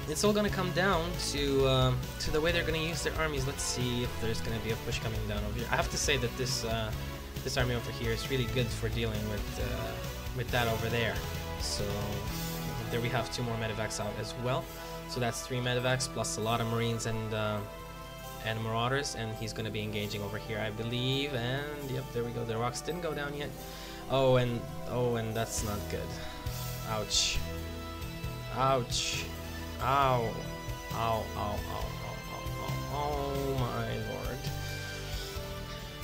it's all gonna come down to the way they're gonna use their armies. Let's see if there's gonna be a push coming down over here. I have to say that this army over here is really good for dealing with that over there. So there we have 2 more medevacs out as well. So that's 3 medevacs plus a lot of marines and marauders, and he's gonna be engaging over here, I believe. And yep, there we go. The rocks didn't go down yet. Oh, and that's not good. Ouch. Ouch. Ow. Ow, ow, ow, ow, ow, ow. Oh my lord.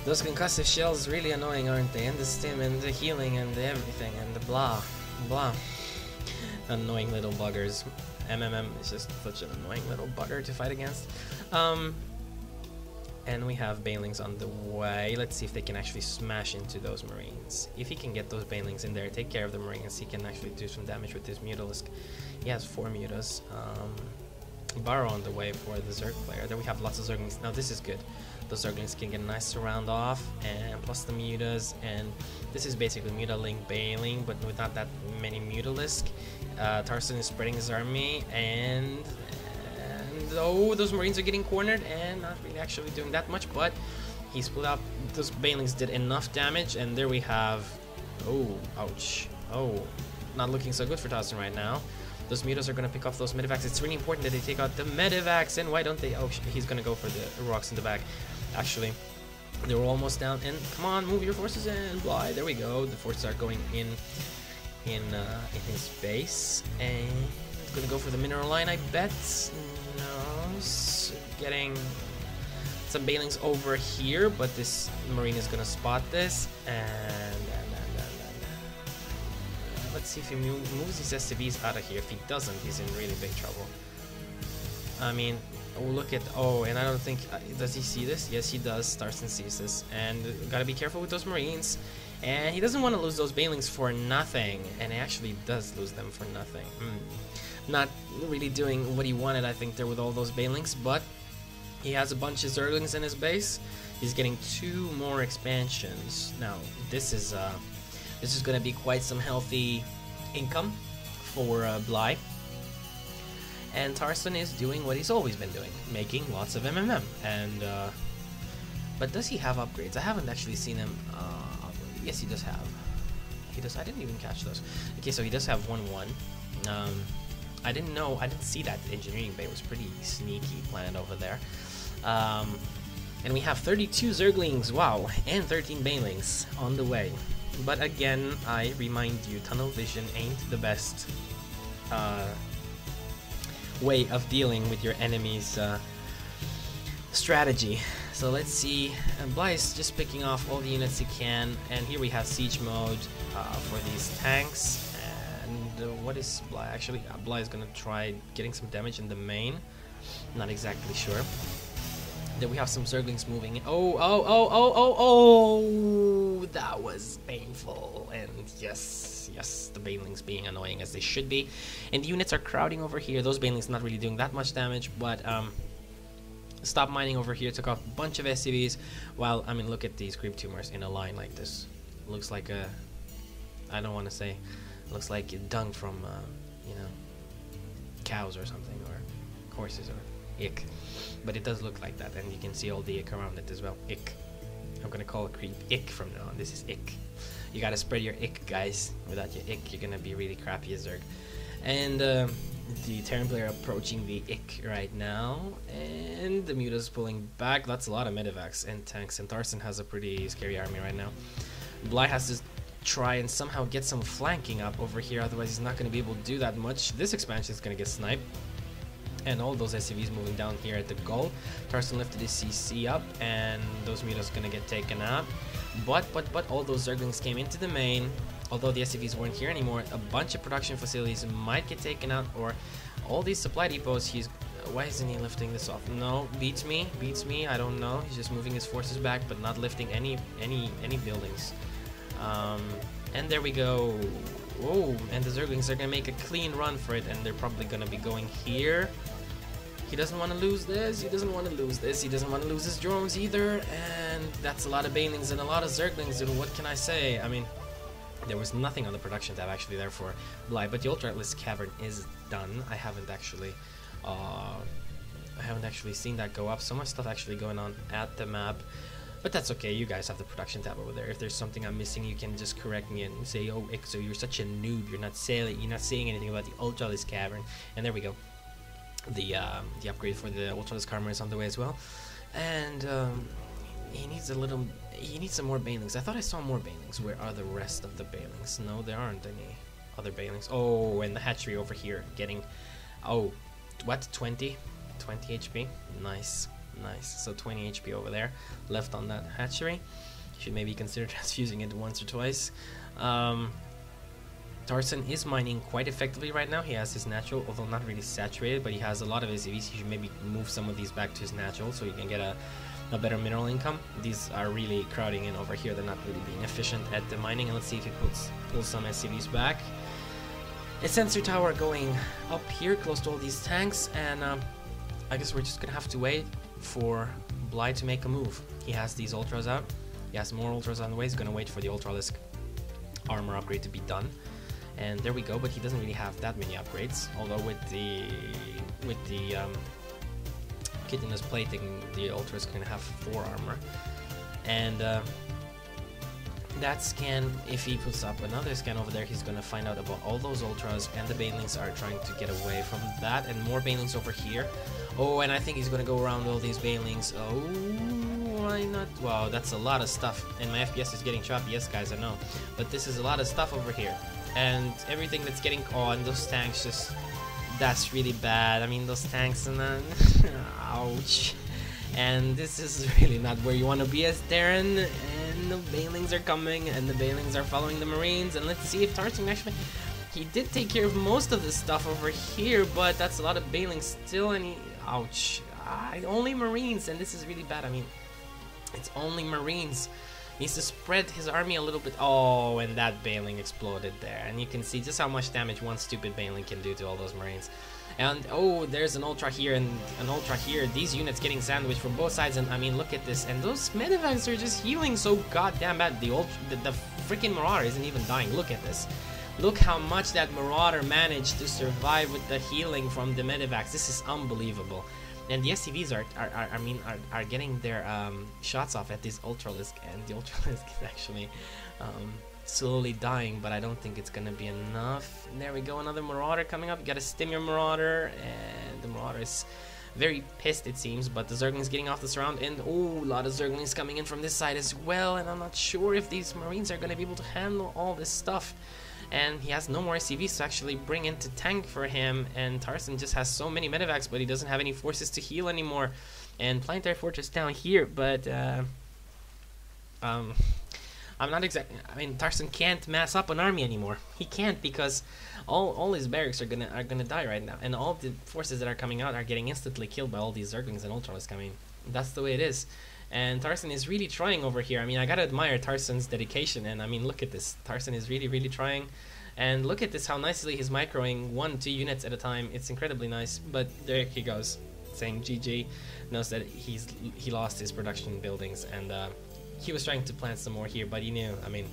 Those concussive shells really annoying, aren't they? And the stim and the healing and the everything and the blah. Blah. Annoying little buggers. MMM is just such an annoying little bugger to fight against. And we have Banelings on the way. Let's see if they can actually smash into those Marines. If he can get those Banelings in there, take care of the Marines, he can actually do some damage with his Mutalisk. He has 4 Mutas. Burrow on the way for the Zerg player. There we have lots of Zerglings. Now this is good. Those Zerglings can get a nice surround off, and plus the Mutas, and this is basically Mutalink Baneling, but with not that many Mutalisk. Tarson is spreading his army, and oh, those Marines are getting cornered and not really actually doing that much, but he split up. Those Banelings did enough damage, and there we have. Oh, ouch. Oh, not looking so good for Tarson right now. Those Mutas are going to pick off those medevacs. It's really important that they take out the medevacs, and why don't they? Oh, he's going to go for the rocks in the back. Actually, they were almost down, and come on, move your forces in. Blah, there we go. The forces are going in his base, and he's going to go for the mineral line, I bet. No, he's getting some Banelings over here, but this Marine is going to spot this, and let's see if he moves his SCVs out of here. If he doesn't, he's in really big trouble. I mean, oh, look at, oh, and I don't think, does he see this? Yes, he does. Tarson sees this, and gotta be careful with those Marines. And he doesn't want to lose those Banelings for nothing, and he actually does lose them for nothing. Not really doing what he wanted, I think, there with all those Banelings, but he has a bunch of Zerglings in his base. He's getting 2 more expansions. Now, this is going to be quite some healthy income for Bly. And Tarson is doing what he's always been doing, making lots of MMM. And but does he have upgrades? I haven't actually seen him. Yes, he does have. He does. I didn't even catch those. Okay, so he does have 1-1. I didn't know. I didn't see that engineering bay was pretty sneaky planned over there. And we have 32 Zerglings. Wow, and 13 Banelings on the way. But again, I remind you, tunnel vision ain't the best way of dealing with your enemy's strategy. So let's see. Bly is just picking off all the units he can, and here we have siege mode for these tanks. And what is Bly? Actually, Bly is gonna try getting some damage in the main. Not exactly sure. Then we have some Zerglings moving in. Oh, that was painful. And yes, the Banelings being annoying as they should be. And the units are crowding over here. Those Banelings not really doing that much damage, but stop mining over here, took off a bunch of SCVs. While, I mean, look at these creep tumors in a line like this. Looks like a, I don't want to say, looks like dung from, you know, cows or something, or horses, or ick. But it does look like that, and you can see all the ick around it as well. Ick. I'm gonna call it creep ick from now on. This is ick. You gotta spread your ick, guys. Without your ick, you're gonna be really crappy as Zerg. And the Terran player approaching the ick right now, and the Muta's pulling back. That's a lot of medevacs and tanks, and Tarson has a pretty scary army right now. Bly has to try and somehow get some flanking up over here, otherwise he's not gonna be able to do that much. This expansion is gonna get sniped. And all those SCVs moving down here at the goal. Tarson lifted his CC up, and those Mutas gonna get taken out. But all those Zerglings came into the main. Although the SCVs weren't here anymore, a bunch of production facilities might get taken out, or all these supply depots. He's why isn't he lifting this off? No, beats me. I don't know. He's just moving his forces back, but not lifting any buildings. And there we go. Oh, and the Zerglings are gonna make a clean run for it, and they're probably gonna be going here. He doesn't want to lose this. He doesn't want to lose this. He doesn't want to lose his drones either. And that's a lot of Banelings and a lot of Zerglings. And what can I say? I mean, there was nothing on the production tab actually there for Bly, but the Ultra Atlas Cavern is done. I haven't actually I haven't actually seen that go up. So much stuff actually going on at the map. But that's okay, you guys have the production tab over there. If there's something I'm missing, you can just correct me and say, oh, Ixo, you're such a noob. You're not saying anything about the Ultralisk Cavern. And there we go. The upgrade for the Ultralisk Armor is on the way as well. And he needs some more Banelings. I thought I saw more Banelings. Where are the rest of the Banelings? No, there aren't any other Banelings. Oh, and the hatchery over here getting, oh, what, 20 HP? Nice. So 20 HP over there left on that hatchery. Should maybe consider transfusing it once or twice. Tarson is mining quite effectively right now. He has his natural, although not really saturated, but he has a lot of ACVs. He should maybe move some of these back to his natural so he can get a better mineral income. These are really crowding in over here. They're not really being efficient at the mining. And let's see if he pulls some SCVs back. A sensor tower going up here close to all these tanks, and I guess we're just gonna have to wait for Bly to make a move. He has these ultras out. He has more ultras on the way. He's gonna wait for the Ultralisk armor upgrade to be done. And there we go, but he doesn't really have that many upgrades. Although with the chitinous plating, the Ultras can have 4 armor. And that scan, if he puts up another scan over there, he's gonna find out about all those Ultras, and the Banelings are trying to get away from that, and more Banelings over here. Oh, and I think he's gonna go around all these Banelings. Oh, why not? Wow, that's a lot of stuff, and my FPS is getting choppy. Yes, guys, I know, but this is a lot of stuff over here, and everything that's getting on those tanks, just that's really bad. I mean, those tanks, and then ouch. And this is really not where you want to be as Darren. And the Banelings are coming, and the Banelings are following the Marines. And let's see if Tarson actually... He did take care of most of this stuff over here, but that's a lot of Banelings still, and he... Ouch. Only Marines, and this is really bad. I mean, it's only Marines. He needs to spread his army a little bit. Oh, and that Baneling exploded there. And you can see just how much damage one stupid Baneling can do to all those Marines. And oh, there's an Ultra here and an Ultra here. These units getting sandwiched from both sides, and I mean, look at this. And those medevacs are just healing so goddamn bad. The freaking Marauder isn't even dying. Look at this. Look how much that Marauder managed to survive with the healing from the medevacs. This is unbelievable. And the SCVs are getting their shots off at this Ultralisk, and the Ultralisk is actually slowly dying, but I don't think it's gonna be enough. And there we go, another Marauder coming up. You gotta stim your Marauder, and the Marauder is very pissed, it seems, but the Zergling's getting off the surround, and oh, a lot of Zerglings coming in from this side as well, and I'm not sure if these Marines are gonna be able to handle all this stuff. And he has no more SCVs to actually bring into tank for him, and Tarson just has so many medevacs, but he doesn't have any forces to heal anymore. And Planetary Fortress down here, but I'm not exactly. I mean, Tarson can't mass up an army anymore. He can't, because all his barracks are gonna die right now, and all the forces that are coming out are getting instantly killed by all these Zerglings and Ultralisk. I mean, that's the way it is. And Tarson is really trying over here. I mean, I gotta admire Tarson's dedication, and I mean, look at this. Tarson is really trying, and look at this, how nicely he's microing 1-2 units at a time. It's incredibly nice, but there he goes, saying GG, knows that he lost his production buildings, and he was trying to plant some more here, but he knew, I mean,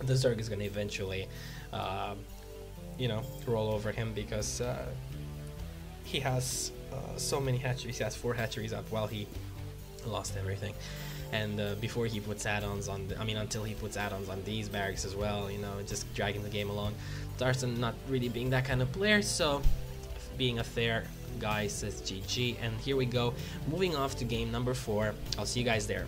the Zerg is gonna eventually, you know, roll over him, because he has so many hatcheries. He has 4 hatcheries up while he lost everything, and before he puts add-ons on until he puts add-ons on these barracks as well, you know, just dragging the game along. Tarson not really being that kind of player, so being a fair guy says GG. And here we go, moving off to game number 4. I'll see you guys there.